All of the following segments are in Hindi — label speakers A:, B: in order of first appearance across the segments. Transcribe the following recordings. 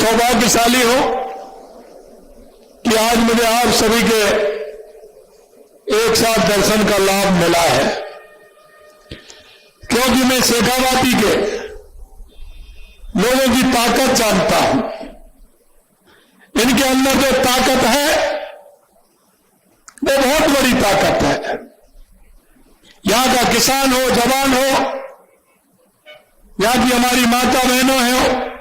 A: सौभाग्यशाली हूं कि आज मुझे आप सभी के एक साथ दर्शन का लाभ मिला है, क्योंकि मैं शेखावाटी के लोगों की ताकत जानता हूं। इनके अंदर जो ताकत है वो बहुत बड़ी ताकत है। यहां का किसान हो, जवान हो, यहां की हमारी माता बहनों हो,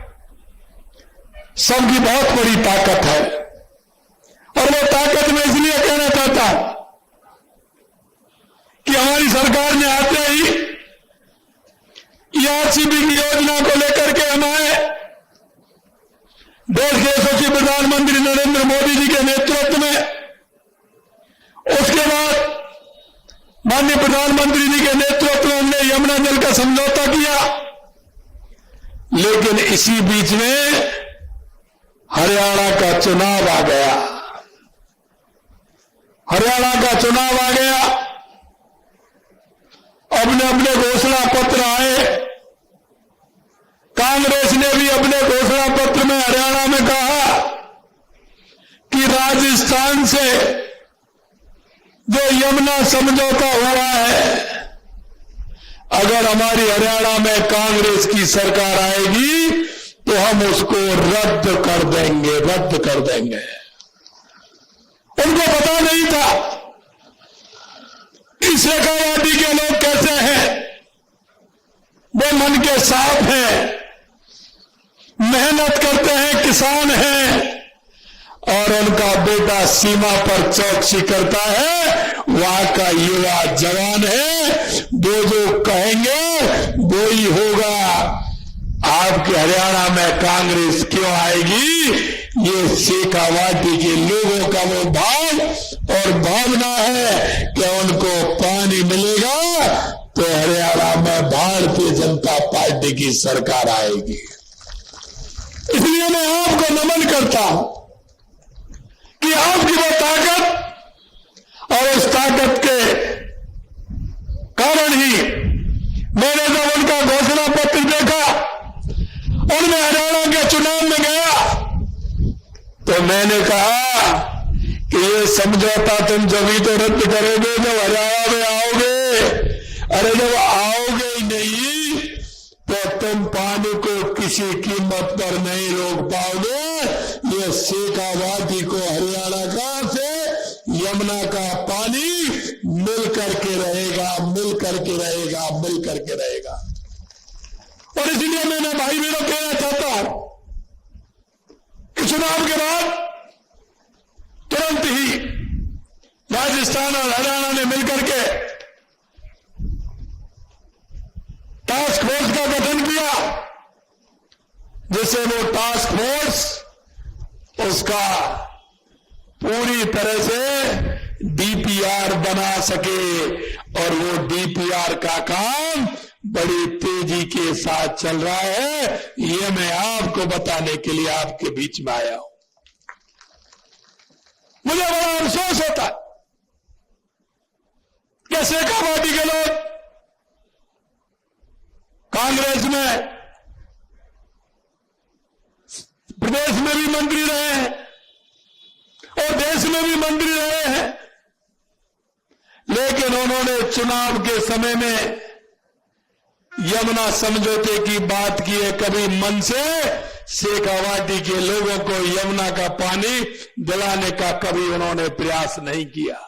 A: सबकी बहुत बड़ी ताकत है। और वो ताकत मैं इसलिए कहना चाहता हूं कि हमारी सरकार ने आते ही ईआरसीबी की योजना को लेकर के हमारे देश के यशस्वी प्रधानमंत्री नरेंद्र मोदी जी के नेतृत्व में, उसके बाद माननीय प्रधानमंत्री जी के नेतृत्व में हमने यमुना जल का समझौता किया। लेकिन इसी बीच में हरियाणा का चुनाव आ गया। हरियाणा का चुनाव आ गया, अपने अपने घोषणा पत्र आए। कांग्रेस ने भी अपने घोषणा पत्र में हरियाणा में कहा कि राजस्थान से जो यमुना समझौता हुआ है, अगर हमारी हरियाणा में कांग्रेस की सरकार आएगी तो हम उसको रद्द कर देंगे, रद्द कर देंगे। उनको पता नहीं था कि शेखावाटी के लोग कैसे हैं। वो मन के साफ हैं, मेहनत करते हैं, किसान हैं, और उनका बेटा सीमा पर चौकसी करता है। वहां का युवा जवान है, वो जो कहेंगे वो ही होगा। आपके हरियाणा में कांग्रेस क्यों आएगी? ये शेखावाटी के लोगों का वो भाव और भावना है कि उनको पानी मिलेगा तो हरियाणा में भारतीय जनता पार्टी की सरकार आएगी। इसलिए मैं आपको नमन करता हूं कि आपकी वो ताकत और उस ताकत के कारण ही मैंने जब उनका घोषणा पत्र देखा और मैं हरियाणा के चुनाव में गया तो मैंने कहा कि ये समझौता तुम जब तो रद्द करोगे जब हरियाणा में आओगे। अरे जब आओगे ही नहीं तो तुम पानी को किसी कीमत पर नहीं रोक पाओगे। ये शेखावाटी को हरियाणा का से यमुना का पानी मिल करके रहेगा, मिल करके रहेगा, मिल करके रहेगा। और इसलिए मैंने भाई बहनों कहना चाहता हूं कि चुनाव के बाद तुरंत ही राजस्थान और हरियाणा ने मिलकर के टास्क फोर्स का गठन किया, जिससे वो टास्क फोर्स उसका पूरी तरह से डीपीआर बना सके। और वो डीपीआर का काम बड़ी तेजी के साथ चल रहा है। ये मैं आपको बताने के लिए आपके बीच में आया हूं। मुझे बड़ा अफसोस होता है कि शेखावाटी के लोग कांग्रेस में प्रदेश में भी मंत्री रहे हैं और देश में भी मंत्री रहे हैं, लेकिन उन्होंने चुनाव के समय में यमुना समझौते की बात की है। कभी मन से शेखावाटी के लोगों को यमुना का पानी दिलाने का कभी उन्होंने प्रयास नहीं किया।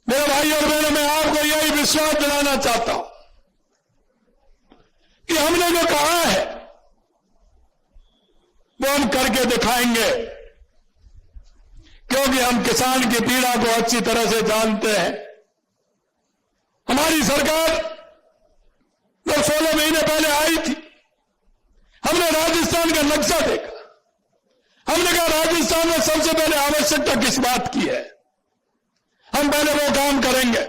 A: मेरे भाई और बहनों, मैं आपको यही विश्वास दिलाना चाहता हूं कि हमने जो कहा है वो हम करके दिखाएंगे, क्योंकि हम किसान की पीड़ा को अच्छी तरह से जानते हैं। हमारी सरकार जब 16 महीने पहले आई थी, हमने राजस्थान का नक्शा देखा। हमने कहा राजस्थान में सबसे पहले आवश्यकता किस बात की है, हम पहले वो काम करेंगे।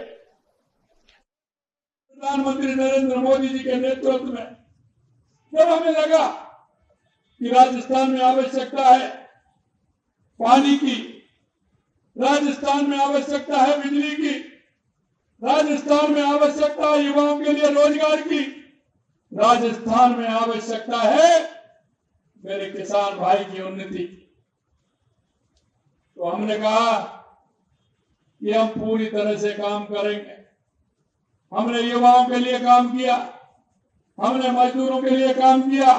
A: प्रधानमंत्री नरेंद्र मोदी जी के नेतृत्व में जब हमें लगा कि राजस्थान में आवश्यकता है पानी की, राजस्थान में आवश्यकता है बिजली की, राजस्थान में आवश्यकता है युवाओं के लिए रोजगार की, राजस्थान में आवश्यकता है मेरे किसान भाई की उन्नति की। तो हमने कहा कि हम पूरी तरह से काम करेंगे। हमने युवाओं के लिए काम किया, हमने मजदूरों के लिए काम किया,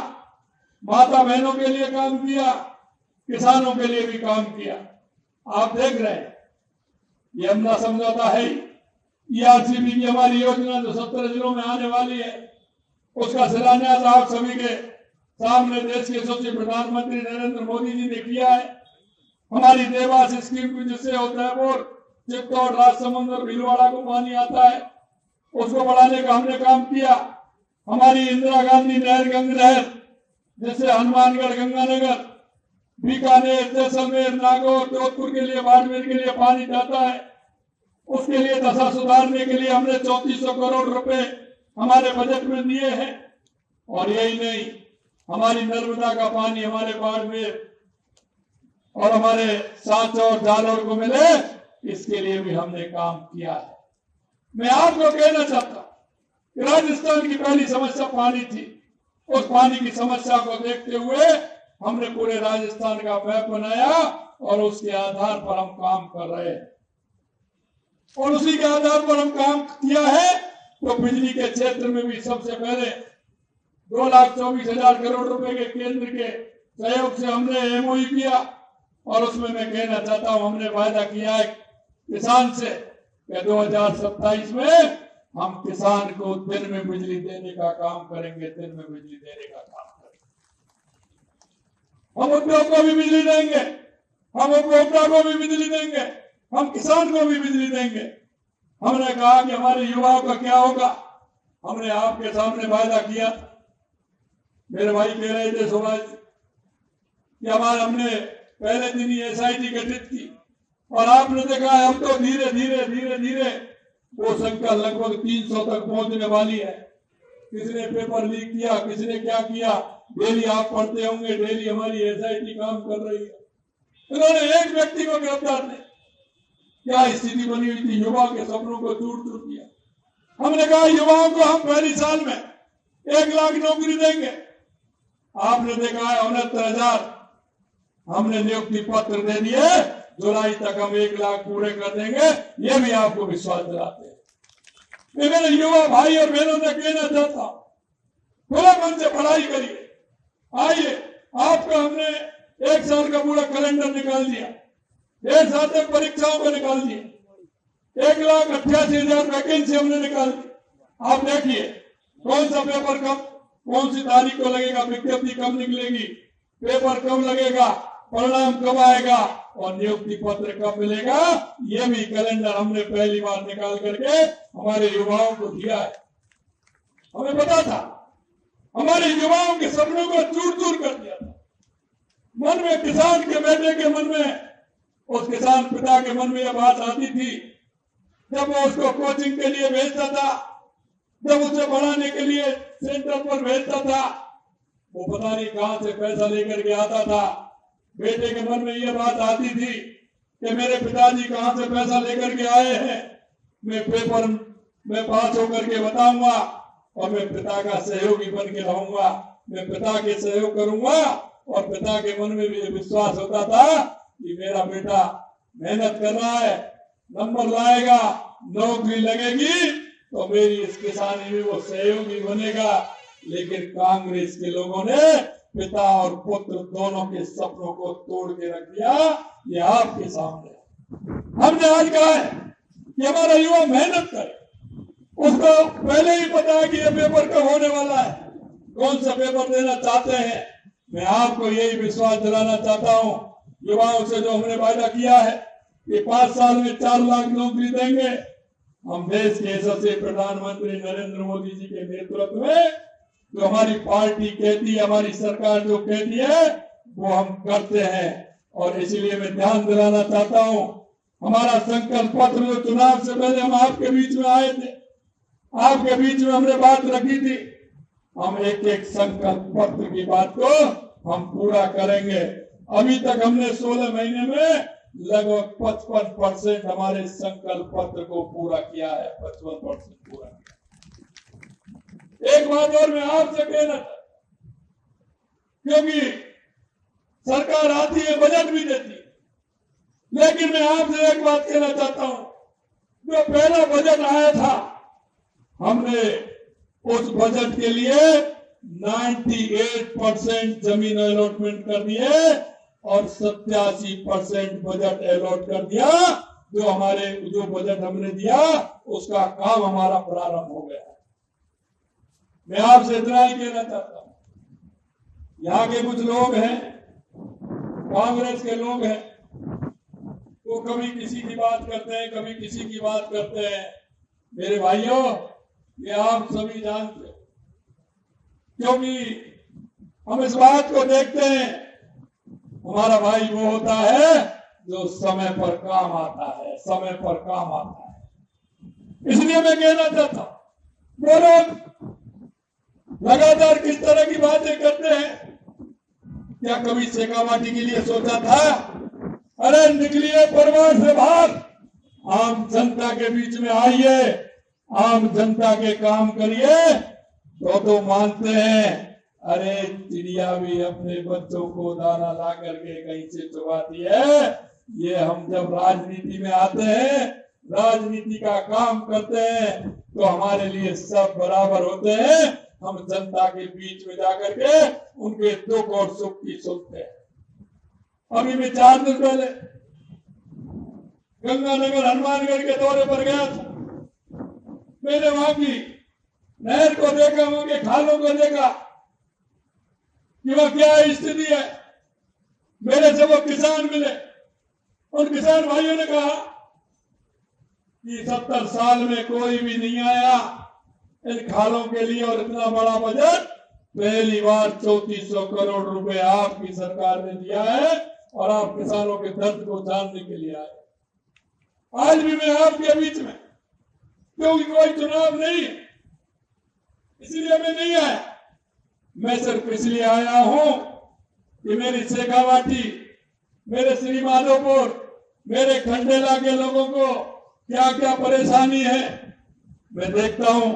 A: माता बहनों के लिए काम किया, किसानों के लिए भी काम किया। आप देख रहे हैं ये अपना समझौता है, ये आरसीबी की हमारी योजना जो 17 जिलों में आने वाली है, उसका शिलान्यास आप सभी के सामने देश के यशस्वी प्रधानमंत्री नरेंद्र मोदी जी ने किया है। हमारी देवास स्कीम जिससे उदयपुर, चित्तौड़, राजसमंद और भीलवाड़ा को पानी आता है, उसको बढ़ाने का हमने काम किया। हमारी इंदिरा गांधी नहर गंग नहर जिससे हनुमानगढ़, गंगानगर, बीकानेर, जैसलमेर, नागौर, जोधपुर के लिए, बाड़मेर के लिए पानी जाता है, उसके लिए दशा सुधारने के लिए हमने 3400 करोड़ रुपए हमारे बजट में दिए हैं। और यही नहीं, हमारी नर्मदा का पानी हमारे बाड़मेर और हमारे सांचौर, जालौर को मिले, इसके लिए भी हमने काम किया है। मैं आपको कहना चाहता हूं कि राजस्थान की पहली समस्या पानी थी। उस पानी की समस्या को देखते हुए हमने पूरे राजस्थान का मैप बनाया और उसके आधार पर हम काम कर रहे हैं। और उसी के आधार पर हम काम किया है। तो बिजली के क्षेत्र में भी सबसे पहले 2,24,000 करोड़ रुपए के केंद्र के सहयोग से हमने एमओयू किया। और उसमें मैं कहना चाहता हूं, हमने वायदा किया है किसान से कि 2027 में हम किसान को दिन में बिजली देने का काम करेंगे, दिन में बिजली देने का काम करेंगे। हम उद्योग को भी बिजली देंगे, हम उपभोक्ता को भी बिजली देंगे, हम किसान को भी बिजली देंगे। हमने कहा कि हमारे युवाओं का क्या होगा, हमने आपके सामने वायदा किया। मेरे भाई कह रहे थे सुभाष कि हमारे हमने पहले दिन ही एसआईटी गठित की और आपने देखा है अब तो धीरे धीरे धीरे धीरे वो संख्या लगभग 300 तक पहुंचने वाली है। किसने पेपर लीक किया, किसने क्या किया, डेली आप पढ़ते होंगे, डेली हमारी एसआईटी काम कर रही है। उन्होंने एक व्यक्ति को गिरफ्तार नहीं। क्या स्थिति बनी हुई थी, युवा के सपनों को चूर चूर किया। हमने कहा युवाओं को हम पहली साल में 1 लाख नौकरी देंगे। आपने देखा है 69,000 हमने नियुक्ति पत्र दे दिए। जुलाई तक हम 1 लाख पूरे कर देंगे, ये भी आपको विश्वास दिलाते हैं। मैं मेरे युवा भाई और बहनों से कहना चाहता हूं, खुले मन से पढ़ाई करिए। आइए, आपका हमने 1 साल का पूरा कैलेंडर निकाल दिया, 1.5 साल तक परीक्षाओं को निकाल दिए, 1,88,000 वैकेंसी हमने निकाल दी। आप देखिए कौन सा पेपर कब, कौन सी तारीख को लगेगा, विज्ञप्ति कब निकलेगी, पेपर कब लगेगा, परिणाम कब आएगा और नियुक्ति पत्र कब मिलेगा, ये भी कैलेंडर हमने पहली बार निकाल करके हमारे युवाओं को दिया है। हमें पता था, हमारे युवाओं के सपनों को चूर चूर कर दिया था। मन में, किसान के बेटे के मन में, उस किसान पिता के मन में यह बात आती थी जब वो उसको कोचिंग के लिए भेजता था, जब उसे पढ़ाने के लिए सेंटर पर भेजता था, वो पता नहीं कहां से पैसा लेकर के आता था। बेटे के मन में यह बात आती थी कि मेरे पिताजी कहां से पैसा लेकर के आए हैं, मैं पेपर में पास होकर के बताऊंगा और मैं पिता का सहयोगी बन के रहूंगा, मैं पिता के सहयोग करूंगा। और पिता के मन में भी विश्वास होता था कि मेरा बेटा मेहनत कर रहा है, नंबर लाएगा, नौकरी लगेगी तो मेरी इस किसानी में वो सहयोगी बनेगा। लेकिन कांग्रेस के लोगों ने पिता और पुत्र दोनों के सपनों को तोड़ के रख दिया। ये आपके सामने हमने आज कहा है कि हमारा युवा मेहनत करे। उसको पहले ही पता है कि ये पेपर कब होने वाला है, कौन सा पेपर देना चाहते हैं। मैं आपको यही विश्वास दिलाना चाहता हूं, युवाओं से जो हमने वायदा किया है कि 5 साल में 4 लाख नौकरी देंगे। हम देश के यशस्वी प्रधानमंत्री नरेंद्र मोदी जी के नेतृत्व में जो हमारी पार्टी कहती है, हमारी सरकार जो कहती है, वो हम करते हैं। और इसीलिए मैं ध्यान दिलाना चाहता हूं, हमारा संकल्प पत्र जो चुनाव से पहले हम आपके बीच में आए थे, आपके बीच में हमने बात रखी थी, हम एक एक संकल्प पत्र की बात को हम पूरा करेंगे। अभी तक हमने 16 महीने में लगभग 55% हमारे संकल्प पत्र को पूरा किया है, 55% पूरा किया। एक बात और मैं आपसे कहना था, क्योंकि सरकार आती है, बजट भी देती है, लेकिन मैं आपसे एक बात कहना चाहता हूं, जो पहला बजट आया था, हमने उस बजट के लिए 98% जमीन अलॉटमेंट कर दिए और 87% बजट अलॉट कर दिया। जो बजट हमने दिया उसका काम हमारा प्रारंभ हो गया। मैं आपसे इतना ही कहना चाहता हूं, यहाँ के कुछ लोग हैं, कांग्रेस के लोग हैं, वो कभी किसी की बात करते हैं, कभी किसी की बात करते हैं। मेरे भाइयों, ये आप सभी जानते हो, क्योंकि हम इस बात को देखते हैं, हमारा भाई वो होता है जो समय पर काम आता है, समय पर काम आता है। इसलिए मैं कहना चाहता हूं, वो लोग लगातार किस तरह की बातें करते हैं। क्या कभी शेखावाटी के लिए सोचा था? अरे निकलिए परिवार से बाहर, आम जनता के बीच में आइए, आम जनता के काम करिए। तो मानते हैं, अरे चिड़िया भी अपने बच्चों को दाना ला करके कहीं से चुगाती है। ये हम जब राजनीति में आते हैं, राजनीति का काम करते हैं, तो हमारे लिए सब बराबर होते हैं। हम जनता के बीच में जाकर के उनके दुख और सुख की सुनते हैं। अभी मैं 4 दिन पहले गंगानगर हनुमानगढ़ के दौरे पर गया था। मैंने वहां की नहर को देखा, वहां के खालों को देखा कि वह क्या स्थिति है। मेरे से वो किसान मिले, उन किसान भाइयों ने कहा कि 70 साल में कोई भी नहीं आया इन खालों के लिए, और इतना बड़ा बजट पहली बार 3400 करोड़ रुपए आपकी सरकार ने दिया है, और आप किसानों के दर्द को जानने के लिए आए। आज भी मैं आपके बीच में, क्योंकि कोई चुनाव नहीं है इसीलिए मैं नहीं आया। मैं सिर्फ इसलिए आया हूं कि मेरी शेखावाटी, मेरे श्री माधोपुर, मेरे खंडेला के लोगों को क्या क्या परेशानी है मैं देखता हूं।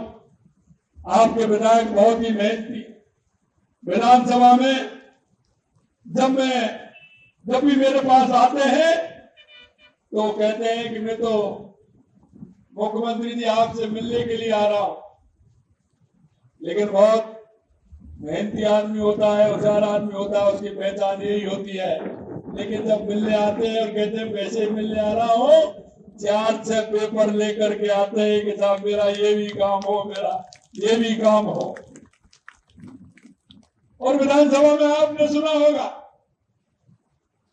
A: आपके विधायक बहुत ही मेहनती, विधानसभा में जब भी मेरे पास आते हैं तो कहते हैं कि मैं तो मुख्यमंत्री जी आपसे मिलने के लिए आ रहा हूं, लेकिन बहुत मेहनती आदमी होता है, होशियार आदमी होता है, उसकी पहचान यही होती है। लेकिन जब मिलने आते हैं और कहते हैं पैसे मिलने आ रहा हूं, 4-6 पेपर लेकर के आते हैं कि साहब मेरा ये भी काम हो, मेरा ये भी काम हो। और विधानसभा में आपने सुना होगा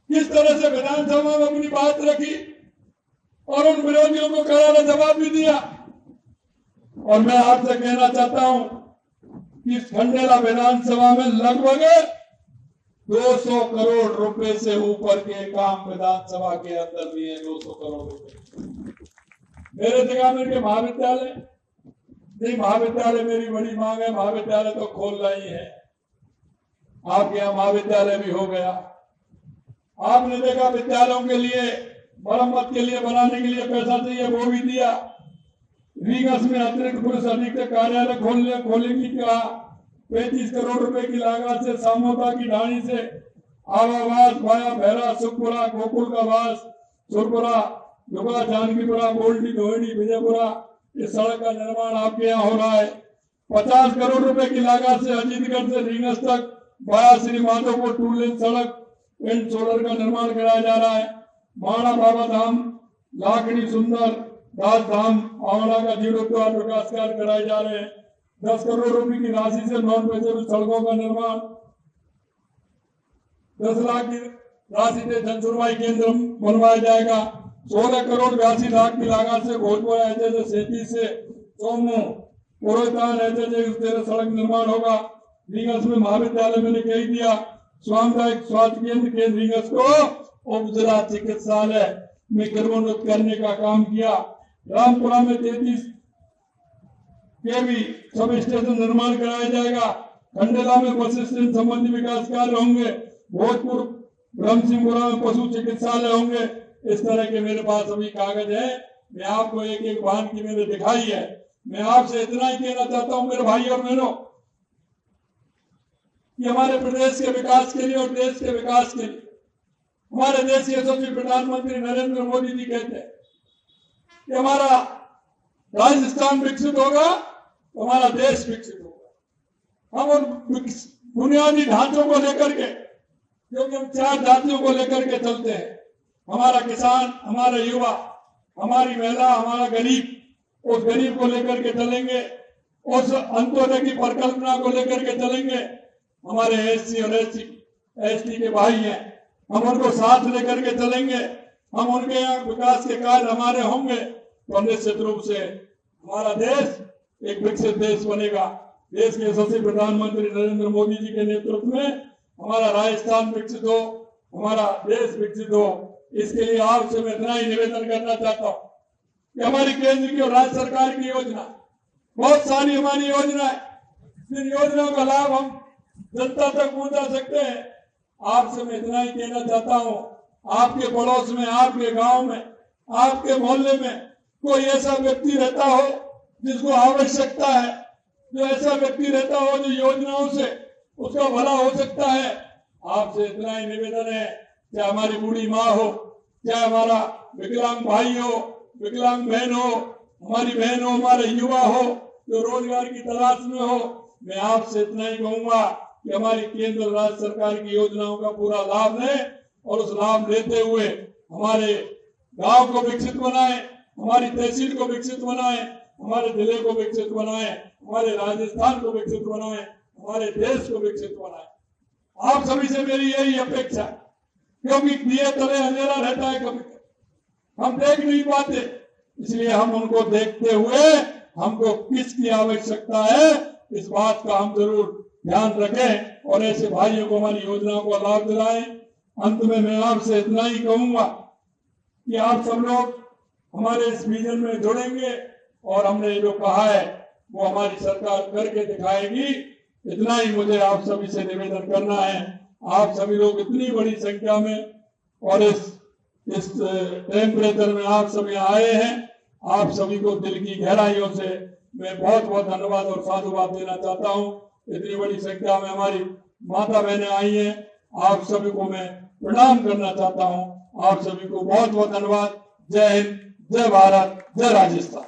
A: किस तरह से विधानसभा में अपनी बात रखी और उन विरोधियों को करारा जवाब भी दिया। और मैं आपसे कहना चाहता हूं कि इस खंडेला विधानसभा में लगभग 200 करोड़ रुपए से ऊपर के काम विधानसभा के अंदर दिए। 200 करोड़ रुपए मेरे जगह के महाविद्यालय नहीं, महाविद्यालय मेरी बड़ी मांग है, महाविद्यालय तो खोलना ही है। आपके यहाँ महाविद्यालय भी हो गया। आपने देखा विद्यालयों के लिए मरम्मत के लिए बनाने के लिए पैसा चाहिए, वो भी दिया। रीगस में अतिरिक्त पुलिस अधीक्षक कार्यालय खोलेंगे कहा। 35 करोड़ रुपए की लागत से सामोदा की ढाणी से आवास वाया भैरा सुखपुरा गोकुल का वास सुरपुरा युगा जानकीपुरा गोल्डी धोड़ी विजयपुरा इस सड़क का निर्माण आपके यहाँ हो रहा है। 50 करोड़ रुपए की लागत से अजीतगढ़ से रीगस तक वाया श्री माधोपुर 2 लेन सड़क एंड सोलर का निर्माण कराया जा रहा है। माणा बाबा धाम लाखड़ी सुंदर दास धाम आवड़ा का जीर्णोद्धार विकास कार्य कराए जा रहे हैं। 10 करोड़ रुपए की राशि से नॉन पेचेबल सड़कों का निर्माण, 10 लाख की राशि से जनसुनवाई केंद्र बनवाया जाएगा। 16 करोड़ 82 लाख की लागत से भोजपुर ऐसे 37 से सोमू पुरोहितान ऐसे सड़क निर्माण होगा। रीगस में महाविद्यालय मैंने कह दिया। सामुदायिक स्वास्थ्य केंद्र रीगस को उप जिला चिकित्सालय में क्रमोन्नत करने का काम किया। रामपुरा में 33 के भी सब स्टेशन निर्माण कराया जाएगा। खंडेला में बस स्टैंड संबंधी विकास कार्य होंगे। भोजपुर ब्रह्मसिंहपुरा में पशु चिकित्सालय होंगे। इस तरह के मेरे पास अभी कागज है, मैं आपको एक एक वाहन की मैंने दिखाई है। मैं आपसे इतना ही कहना चाहता हूं मेरे भाई और बहनों,
B: कि हमारे प्रदेश के विकास के लिए और देश के विकास के लिए हमारे देश के यशस्वी प्रधानमंत्री नरेंद्र मोदी जी कहते हैं कि हमारा राजस्थान विकसित होगा तो हमारा देश विकसित होगा। हम उन बुनियादी ढांचों को लेकर के, क्योंकि हम 4 जातियों को लेकर के चलते हैं, हमारा किसान, हमारा युवा, हमारी महिला, हमारा गरीब, उस गरीब को लेकर के चलेंगे, उस अंत्योदय की परिकल्पना को लेकर के चलेंगे। हमारे एससी और एसटी के भाई हैं, हम उनको साथ लेकर के चलेंगे। हम उनके यहाँ विकास के कार्य हमारे होंगे तो निश्चित रूप से हमारा देश एक विकसित देश बनेगा। देश के यशस्वी प्रधानमंत्री नरेंद्र मोदी जी के नेतृत्व में हमारा राजस्थान विकसित हो, हमारा देश विकसित हो। इसके लिए आपसे मैं इतना ही निवेदन करना चाहता हूँ कि हमारी केंद्र की और राज्य सरकार की योजना, बहुत सारी हमारी योजना है, जिन योजनाओं का लाभ हम जनता तक पहुंचा सकते हैं। आपसे मैं इतना ही कहना चाहता हूँ, आपके पड़ोस में, आपके गांव में, आपके मोहल्ले में कोई ऐसा व्यक्ति रहता हो जिसको आवश्यकता है, जो ऐसा व्यक्ति रहता हो जो योजनाओं से उसका भला हो सकता है, आपसे इतना ही निवेदन है, चाहे हमारी बूढ़ी माँ हो, चाहे हमारा विकलांग भाई हो, विकलांग बहन हो, हमारी बहन हो, हमारे युवा हो जो रोजगार की तलाश में हो, मैं आपसे इतना ही कहूंगा कि हमारी केंद्र और राज्य सरकार की योजनाओं का पूरा लाभ लें और उस लाभ लेते हुए हमारे गांव को विकसित बनाएं, हमारी तहसील को विकसित बनाएं, हमारे जिले को विकसित बनाएं, हमारे राजस्थान को विकसित बनाएं, हमारे देश को विकसित बनाएं। आप सभी से मेरी यही अपेक्षा, क्योंकि दिए तले अंधेरा रहता है, कभी हम देख नहीं पाते, इसलिए हम उनको देखते हुए हमको किसकी आवश्यकता है इस बात का हम जरूर ध्यान रखें और ऐसे भाइयों को हमारी योजनाओं को लाभ दिलाएं। अंत में मैं आपसे इतना ही कहूंगा कि आप सब लोग हमारे इस विजन में जुड़ेंगे और हमने जो कहा है वो हमारी सरकार करके दिखाएगी। इतना ही मुझे आप सभी से निवेदन करना है। आप सभी लोग इतनी बड़ी संख्या में और इस टेम्परेचर में आप सभी आए हैं, आप सभी को दिल की गहराइयों से मैं बहुत बहुत धन्यवाद और साधुवाद देना चाहता हूं। इतनी बड़ी संख्या में हमारी माता बहनें आई हैं, आप सभी को मैं प्रणाम करना चाहता हूं। आप सभी को बहुत बहुत धन्यवाद। जय हिंद, जय भारत, जय राजस्थान।